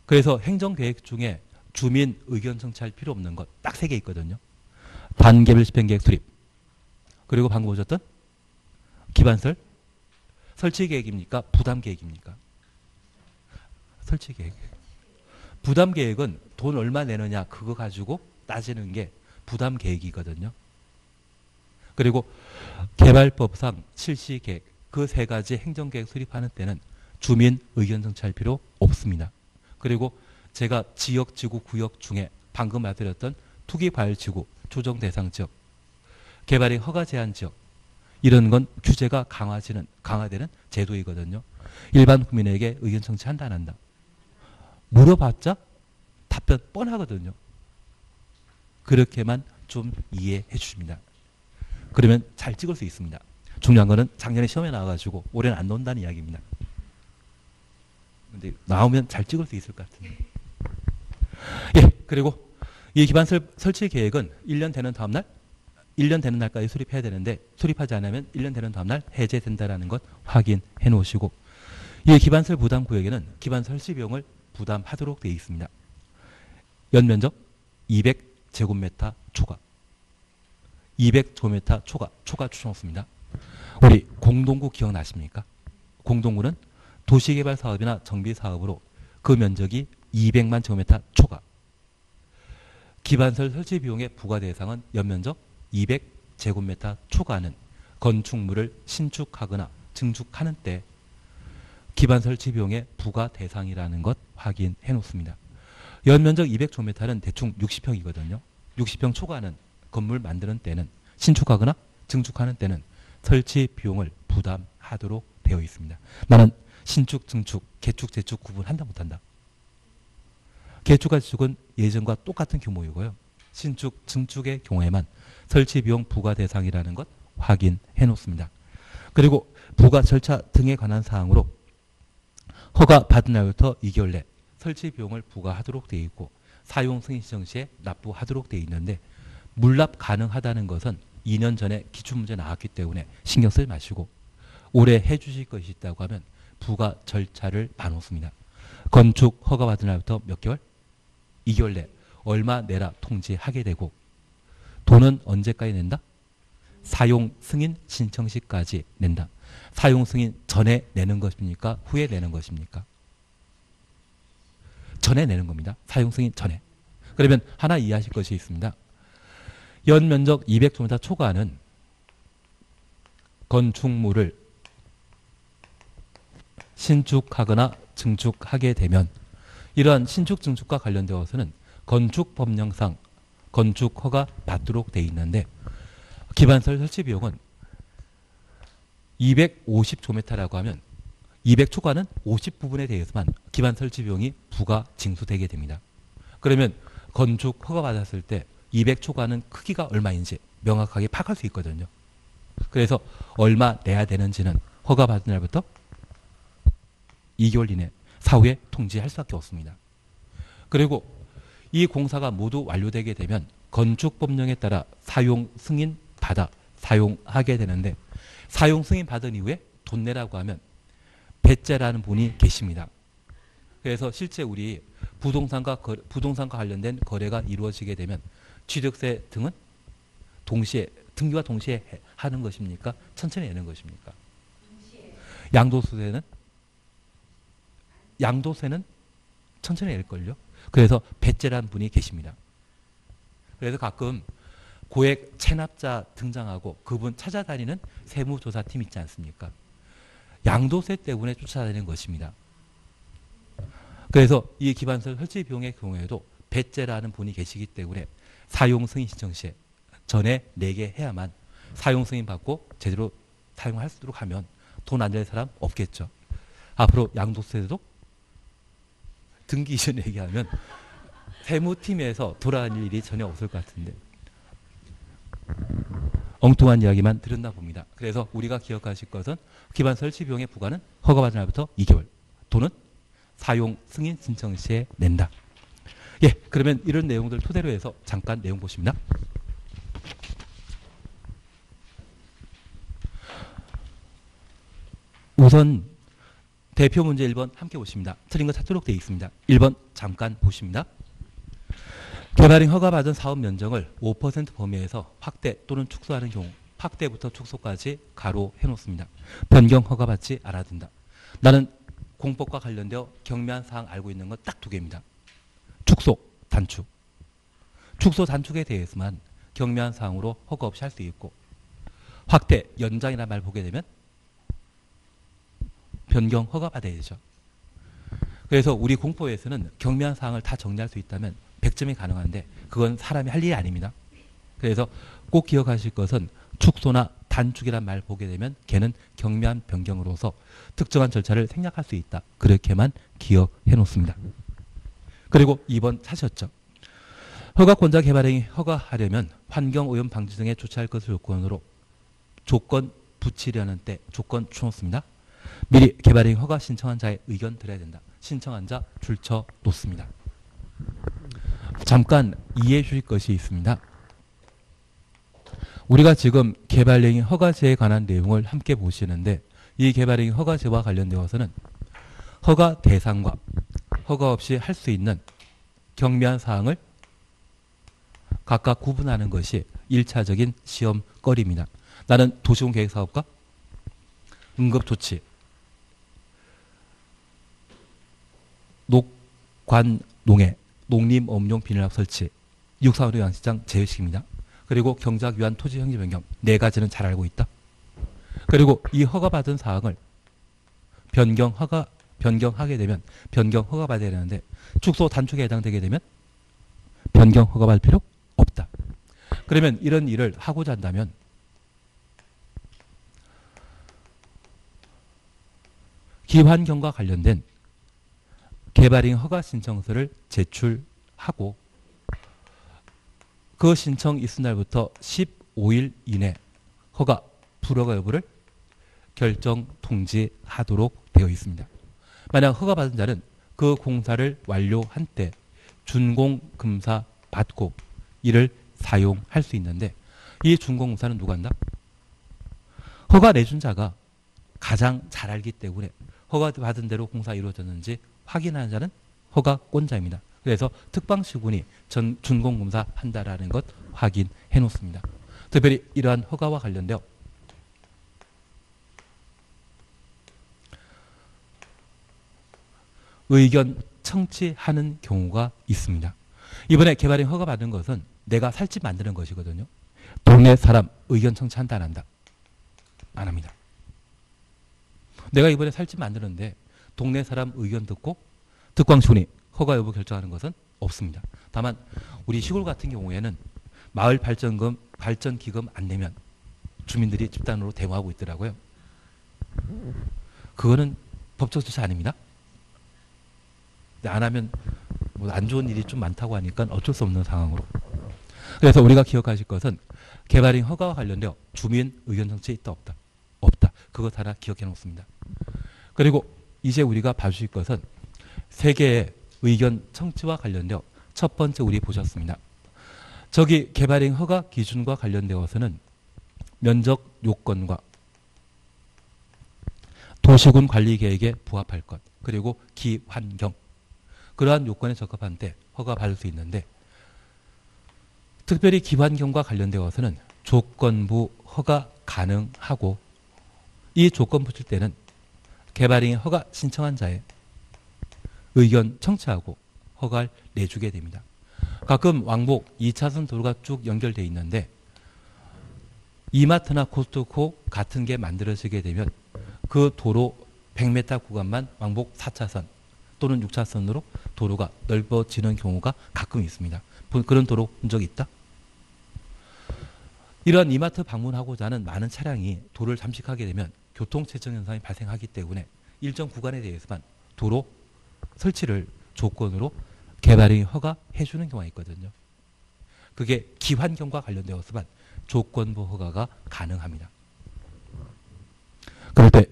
그래서 행정계획 중에 주민 의견 청취할 필요 없는 것 딱 3개 있거든요. 단계별 집행계획 수립. 그리고 방금 보셨던 기반설 설치 계획입니까? 부담 계획입니까? 설치 계획. 부담 계획은 돈 얼마 내느냐 그거 가지고 따지는 게 부담 계획이거든요. 그리고 개발법상 실시 계획 그 세 가지 행정계획 수립하는 때는 주민 의견 정치할 필요 없습니다. 그리고 제가 지역, 지구, 구역 중에 방금 말드렸던 투기 과열 지구, 조정 대상 지역, 개발의 허가 제한 지역 이런 건 규제가 강화되는 제도이거든요. 일반 국민에게 의견 청취한다 안 한다. 물어봤자 답변 뻔하거든요. 그렇게만 좀 이해해 주십니다. 그러면 잘 찍을 수 있습니다. 중요한 거는 작년에 시험에 나와가지고 올해는 안 나온다는 이야기입니다. 근데 나오면 잘 찍을 수 있을 것 같은데. 예, 그리고 이 기반 설치 계획은 1년 되는 다음 날, 1년 되는 날까지 수립해야 되는데 수립하지 않으면 1년 되는 다음 날 해제된다라는 것 확인해 놓으시고 이 기반설 부담 구역에는 기반 설치 비용을 부담하도록 되어 있습니다. 연면적 200제곱미터 초과. 200제곱미터 초과 추천없습니다. 우리 공동구 기억나십니까? 공동구는 도시개발 사업이나 정비 사업으로 그 면적이 200만 제곱미터 초과. 기반설 설치 비용의 부과 대상은 연면적 200제곱미터 초과는 건축물을 신축하거나 증축하는 때 기반 설치 비용의 부과 대상이라는 것 확인해 놓습니다. 연면적 200제곱미터는 대충 60평이거든요. 60평 초과는 건물 만드는 때는 신축하거나 증축하는 때는 설치 비용을 부담하도록 되어 있습니다. 나는 신축, 증축, 개축, 재축 구분한다 못한다? 개축과 재축은 예전과 똑같은 규모이고요. 신축, 증축의 경우에만 설치 비용 부과 대상이라는 것 확인해 놓습니다. 그리고 부과 절차 등에 관한 사항으로 허가 받은 날부터 2개월 내 설치 비용을 부과하도록 되어 있고 사용 승인 신청 시에 납부하도록 되어 있는데 물납 가능하다는 것은 2년 전에 기출문제 나왔기 때문에 신경 쓰지 마시고 올해 해주실 것이 있다고 하면 부과 절차를 봐놓습니다. 건축 허가 받은 날부터 몇 개월? 2개월 내 얼마 내라 통지하게 되고 돈은 언제까지 낸다? 사용 승인 신청 시까지 낸다. 사용 승인 전에 내는 것입니까? 후에 내는 것입니까? 전에 내는 겁니다. 사용 승인 전에. 그러면 하나 이해하실 것이 있습니다. 연면적 200제곱미터 초과는 건축물을 신축하거나 증축하게 되면 이러한 신축 증축과 관련되어서는 건축법령상 건축허가 받도록 되어 있는데 기반설 설치 비용은 250제곱미터라고 하면 200 초과는 50부분에 대해서만 기반 설치 비용이 부과 징수되게 됩니다. 그러면 건축 허가 받았을 때 200 초과는 크기가 얼마인지 명확하게 파악할 수 있거든요. 그래서 얼마 내야 되는지는 허가 받은 날부터 2개월 이내 사후에 통지할 수밖에 없습니다. 그리고 이 공사가 모두 완료되게 되면 건축법령에 따라 사용 승인 받아 사용하게 되는데 사용 승인 받은 이후에 돈 내라고 하면 배째라는 분이 계십니다. 그래서 실제 우리 부동산과 관련된 거래가 이루어지게 되면 취득세 등은 동시에 등기와 동시에 하는 것입니까? 천천히 내는 것입니까? 양도세는 천천히 낼걸요. 그래서 배째라는 분이 계십니다. 그래서 가끔 고액 체납자 등장하고 그분 찾아다니는 세무조사팀 있지 않습니까? 양도세 때문에 쫓아다니는 것입니다. 그래서 이 기반설 설치 비용의 경우에도 배째라는 분이 계시기 때문에 사용 승인 신청 시에 전에 내게 해야만 사용 승인 받고 제대로 사용할 수 있도록 하면 돈 안 낼 사람 없겠죠. 앞으로 양도세도 등기 이전에 얘기하면 세무팀에서 돌아다닐 일이 전혀 없을 것 같은데 엉뚱한 이야기만 들었나 봅니다. 그래서 우리가 기억하실 것은 기반 설치 비용의 부과는 허가받은 날부터 2개월 돈은 사용 승인 신청 시에 낸다. 예, 그러면 이런 내용들 토대로 해서 잠깐 내용 보십니다. 우선 대표 문제 1번 함께 보십니다. 틀린 거 찾도록 되어 있습니다. 1번 잠깐 보십니다. 개발행 허가받은 사업 면적을 5% 범위에서 확대 또는 축소하는 경우 확대부터 축소까지 가로 해놓습니다. 변경 허가받지 않아야 된다. 나는 공법과 관련되어 경미한 사항 알고 있는 건 딱 두 개입니다. 축소, 단축. 축소, 단축에 대해서만 경미한 사항으로 허가 없이 할 수 있고 확대, 연장이라는 말 보게 되면 변경 허가 받아야 되죠. 그래서 우리 공법에서는 경미한 사항을 다 정리할 수 있다면 100점이 가능한데 그건 사람이 할 일이 아닙니다. 그래서 꼭 기억하실 것은 축소나 단축이란 말 보게 되면 걔는 경미한 변경으로서 특정한 절차를 생략할 수 있다. 그렇게만 기억해 놓습니다. 그리고 2번 찾으셨죠. 허가권자 개발행위 허가하려면 환경오염 방지 등에 조치할 것을 요건으로 조건 붙이려는 때 조건 주놓습니다. 미리 개발행위 허가 신청한 자의 의견 들어야 된다. 신청한 자 줄쳐 놓습니다. 잠깐 이해해 주실 것이 있습니다. 우리가 지금 개발행위 허가제에 관한 내용을 함께 보시는데 이 개발행위 허가제와 관련되어서는 허가 대상과 허가 없이 할 수 있는 경미한 사항을 각각 구분하는 것이 1차적인 시험거리입니다. 나는 도시공계획사업과 응급조치, 녹관농해, 농림업용 비닐합 설치, 육상으로 양식장 제외식입니다. 그리고 경작 위한 토지 형지 변경 4가지는 잘 알고 있다. 그리고 이 허가받은 사항을 변경하게 되면 변경 허가받아야 되는데 축소 단축에 해당되게 되면 변경 허가받을 필요 없다. 그러면 이런 일을 하고자 한다면 기환경과 관련된 개발행 허가 신청서를 제출하고 그 신청 있은 날부터 15일 이내 허가 불허가 여부를 결정 통지하도록 되어 있습니다. 만약 허가받은 자는 그 공사를 완료한 때 준공금사 받고 이를 사용할 수 있는데 이 준공금사는 누가 한다? 허가 내준 자가 가장 잘 알기 때문에 허가받은 대로 공사 이루어졌는지 확인하는 자는 허가권자입니다. 그래서 특방시군이 준공검사 한다라는 것 확인해 놓습니다. 특별히 이러한 허가와 관련되어 의견 청취하는 경우가 있습니다. 이번에 개발행 허가 받은 것은 내가 살집 만드는 것이거든요. 동네 사람 의견 청취한다 안 한다? 안 합니다. 내가 이번에 살집 만드는데 동네 사람 의견 듣고 특광시군이 허가 여부 결정하는 것은 없습니다. 다만 우리 시골 같은 경우에는 마을 발전기금 안 내면 주민들이 집단으로 데모하고 있더라고요. 그거는 법적 조치 아닙니다. 안 하면 뭐 안 좋은 일이 좀 많다고 하니까 어쩔 수 없는 상황으로. 그래서 우리가 기억하실 것은 개발행 허가와 관련되어 주민 의견 청취 있다 없다? 없다. 그것 하나 기억해 놓습니다. 그리고 이제 우리가 봐주실 것은 세 개의 의견 청취와 관련되어 첫 번째 우리 보셨습니다. 저기 개발행 허가 기준과 관련되어서는 면적 요건과 도시군 관리계획에 부합할 것 그리고 기환경 그러한 요건에 적합한 때 허가 받을 수 있는데 특별히 기환경과 관련되어서는 조건부 허가 가능하고 이 조건 붙일 때는 개발행위 허가 신청한 자의 의견 청취하고 허가를 내주게 됩니다. 가끔 왕복 2차선 도로가 쭉 연결되어 있는데 이마트나 코스트코 같은 게 만들어지게 되면 그 도로 100m 구간만 왕복 4차선 또는 6차선으로 도로가 넓어지는 경우가 가끔 있습니다. 그런 도로 본 적이 있다? 이런 이마트 방문하고자 하는 많은 차량이 도로를 잠식하게 되면 교통체증 현상이 발생하기 때문에 일정 구간에 대해서만 도로 설치를 조건으로 개발행위 허가해 주는 경우가 있거든요. 그게 기환경과 관련되어서만 조건부 허가가 가능합니다. 그럴 때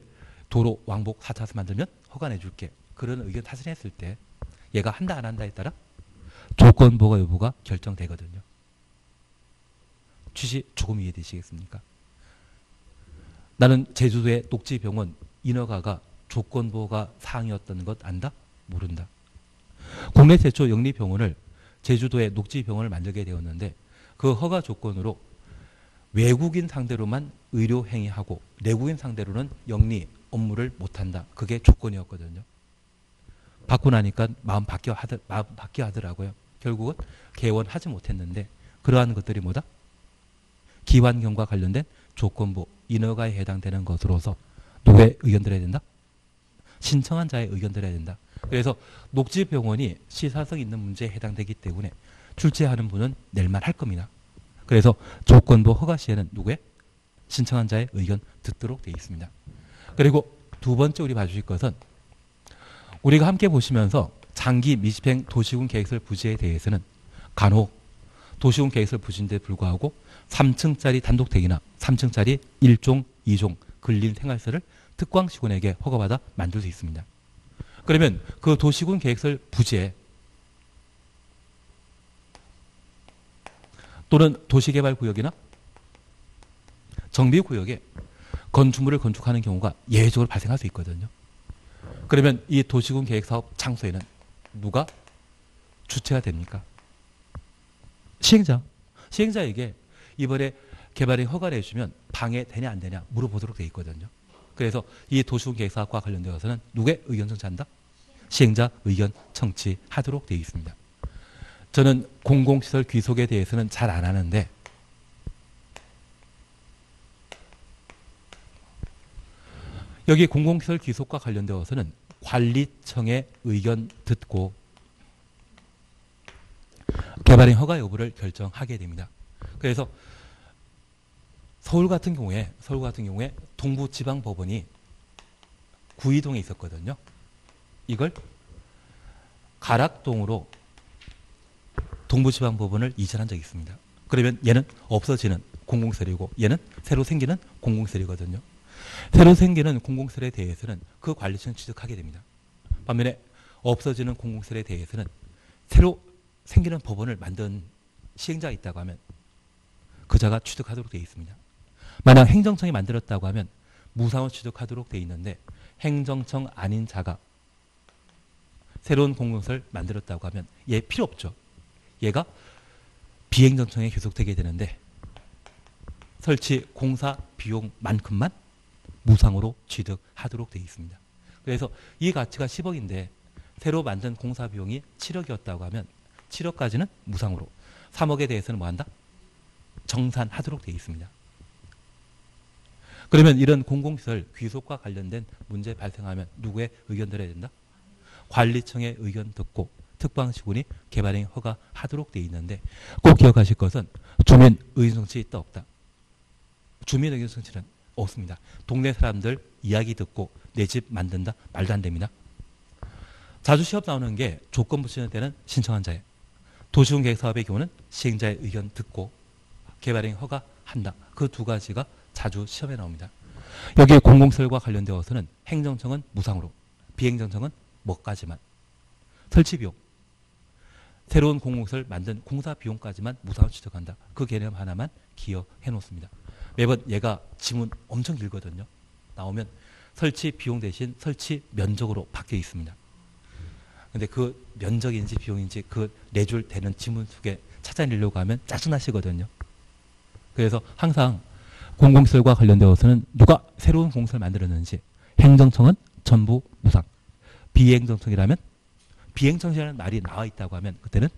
도로 왕복 4차선 만들면 허가 내줄게. 그런 의견 타진했을 때 얘가 한다 안 한다에 따라 조건부가 여부가 결정되거든요. 취지 조금 이해되시겠습니까? 나는 제주도의 녹지병원 인허가가 조건부가 사항이었던 것 안다? 모른다. 국내 최초 영리병원을 제주도에 녹지병원을 만들게 되었는데 그 허가 조건으로 외국인 상대로만 의료 행위하고 내국인 상대로는 영리 업무를 못한다. 그게 조건이었거든요. 받고 나니까 마음 바뀌어 하더라고요. 결국은 개원하지 못했는데 그러한 것들이 뭐다? 기환경과 관련된 조건부 인허가에 해당되는 것으로서 누구의 의견 들어야 된다? 신청한 자의 의견 들어야 된다. 그래서 녹지병원이 시사성 있는 문제에 해당되기 때문에 출제하는 분은 낼만 할 겁니다. 그래서 조건부 허가 시에는 누구의? 신청한 자의 의견 듣도록 되어 있습니다. 그리고 두 번째 우리 봐주실 것은 우리가 함께 보시면서 장기 미집행 도시군 계획설 부지에 대해서는 간혹 도시군 계획설 부지인데 불구하고 3층짜리 단독택이나 3층짜리 1종, 2종 근린 생활설을 특광시군에게 허가받아 만들 수 있습니다. 그러면 그 도시군 계획설 부지에 또는 도시개발구역이나 정비구역에 건축물을 건축하는 경우가 예외적으로 발생할 수 있거든요. 그러면 이 도시군 계획사업 장소에는 누가 주체가 됩니까? 시행자. 시행자에게 이번에 개발에 허가를 해주면 방해되냐 안 되냐 물어보도록 되어 있거든요. 그래서 이 도시군 계획사업과 관련되어서는 누구의 의견 청취한다? 시행자 의견 청취하도록 되어 있습니다. 저는 공공시설 귀속에 대해서는 잘 안 하는데 여기 공공시설 귀속과 관련되어서는 관리청의 의견 듣고 개발의 허가 여부를 결정하게 됩니다. 그래서 서울 같은 경우에 동부지방법원이 구이동에 있었거든요. 이걸 가락동으로 동부지방법원을 이전한 적이 있습니다. 그러면 얘는 없어지는 공공시설이고 얘는 새로 생기는 공공시설이거든요. 새로 생기는 공공시설에 대해서는 그 관리층을 취득하게 됩니다. 반면에 없어지는 공공시설에 대해서는 새로 생기는 법원을 만든 시행자가 있다고 하면 그자가 취득하도록 되어 있습니다. 만약 행정청이 만들었다고 하면 무상을 취득하도록 되어 있는데 행정청 아닌 자가 새로운 공공시설 만들었다고 하면 얘 필요 없죠. 얘가 비행정청에 계속되게 되는데 설치 공사 비용만큼만 무상으로 취득하도록 되어 있습니다. 그래서 이 가치가 10억인데 새로 만든 공사 비용이 7억이었다고 하면 7억까지는 무상으로 3억에 대해서는 뭐한다? 정산하도록 되어 있습니다. 그러면 이런 공공시설 귀속과 관련된 문제 발생하면 누구의 의견 들어야 된다? 관리청의 의견 듣고 특방시군이 개발행위 허가하도록 되어 있는데 꼭 기억하실 것은 주민 의견 청취 있다 없다? 주민 의견 청취는 없습니다. 동네 사람들 이야기 듣고 내 집 만든다? 말도 안 됩니다. 자주 시험 나오는 게 조건 붙이는 때는 신청한 자의 도시군 계획 사업의 경우는 시행자의 의견 듣고 개발행위 허가한다. 그 두 가지가 자주 시험에 나옵니다. 여기 공공시설과 관련되어서는 행정청은 무상으로 비행정청은 뭐까지만 설치비용 새로운 공공시설 만든 공사 비용까지만 무상으로 취득한다. 그 개념 하나만 기억해 놓습니다. 매번 얘가 지문 엄청 길거든요. 나오면 설치 비용 대신 설치 면적으로 바뀌어 있습니다. 근데 그 면적인지 비용인지 그 네 줄 되는 지문 속에 찾아내려고 하면 짜증나시거든요. 그래서 항상 공공시설과 관련되어서는 누가 새로운 공시설을 만들었는지 행정청은 전부 무상. 비행정청이라면 비행정청이라는 말이 나와 있다고 하면 그때는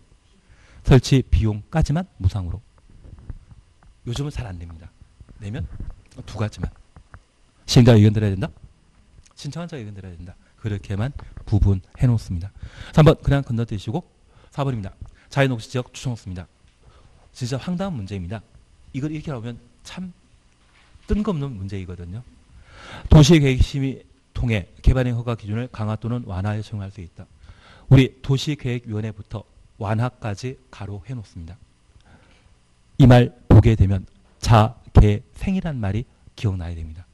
설치 비용까지만 무상으로. 요즘은 잘 안 됩니다. 내면 두 가지만. 시행자 의견 들어야 된다. 신청한 자 의견 들어야 된다. 그렇게만 구분해 놓습니다. 3번 그냥 건너뛰시고 4번입니다. 자연녹지지역 추천없습니다. 진짜 황당한 문제입니다. 이걸 이렇게 하면 참 뜬금없는 문제이거든요. 도시계획심의 통해 개발행 허가 기준을 강화 또는 완화에 적용할 수 있다. 우리 도시계획위원회부터 완화까지 가로해 놓습니다. 이 말 보게 되면 자개생이란 말이 기억나야 됩니다.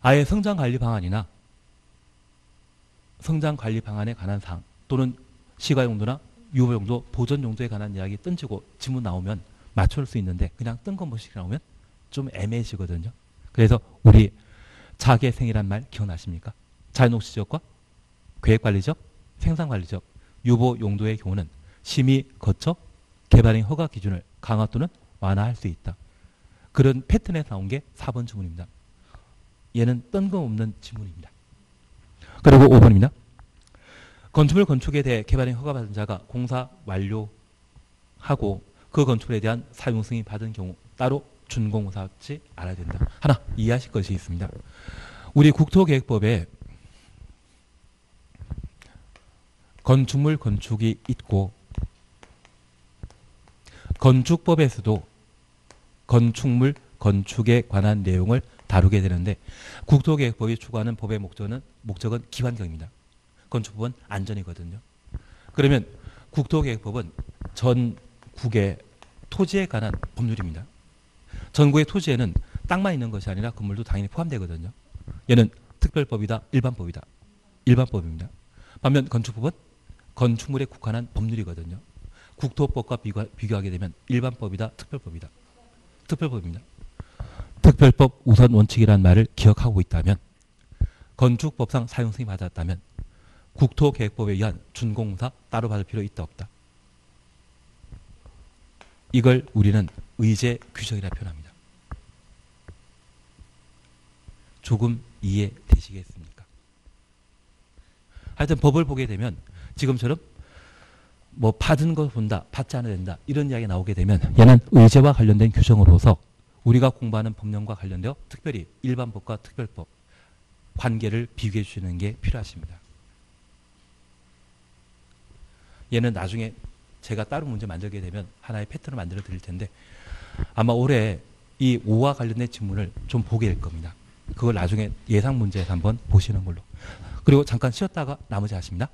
아예 성장관리 방안이나 성장관리 방안에 관한 사항 또는 시가용도나 유보용도, 보전용도에 관한 이야기 던지고 지문 나오면 맞출 수 있는데 그냥 뜬금없이 나오면 좀 애매해지거든요. 그래서 우리 자개생이란 말 기억나십니까? 자연녹지지역과 계획관리지역, 생산관리지역 유보 용도의 경우는 심의 거쳐 개발행 허가 기준을 강화 또는 완화할 수 있다. 그런 패턴에서 나온 게 4번 지문입니다. 얘는 뜬금없는 지문입니다. 그리고 5번입니다. 건축물 건축에 대해 개발행 허가받은 자가 공사 완료하고 그 건축물에 대한 사용 승인 받은 경우 따로 준공사업지 알아야 된다. 하나 이해하실 것이 있습니다. 우리 국토계획법에 건축물 건축이 있고 건축법에서도 건축물 건축에 관한 내용을 다루게 되는데 국토계획법이 추구하는 법의 목적은 기환경입니다. 건축법은 안전이거든요. 그러면 국토계획법은 전국의 토지에 관한 법률입니다. 전국의 토지에는 땅만 있는 것이 아니라 건물도 당연히 포함되거든요. 얘는 특별법이다, 일반법이다. 일반법입니다. 반면 건축법은 건축물에 국한한 법률이거든요. 국토법과 비교하게 되면 일반법이다, 특별법이다. 특별법입니다. 특별법 우선 원칙이라는 말을 기억하고 있다면 건축법상 사용 승인 받았다면 국토계획법에 의한 준공사 따로 받을 필요 있다 없다. 이걸 우리는 의제 규정이라 표현합니다. 조금 이해되시겠습니까? 하여튼 법을 보게 되면 지금처럼 뭐 받은 거 본다, 받지 않아야 된다 이런 이야기 나오게 되면 얘는 의제와 관련된 규정으로서 우리가 공부하는 법령과 관련되어 특별히 일반법과 특별법 관계를 비교해 주시는 게 필요하십니다. 얘는 나중에 제가 따로 문제 만들게 되면 하나의 패턴을 만들어 드릴 텐데 아마 올해 이 5와 관련된 지문을 좀 보게 될 겁니다. 그걸 나중에 예상 문제에서 한번 보시는 걸로. 그리고 잠깐 쉬었다가 나머지 하십니다.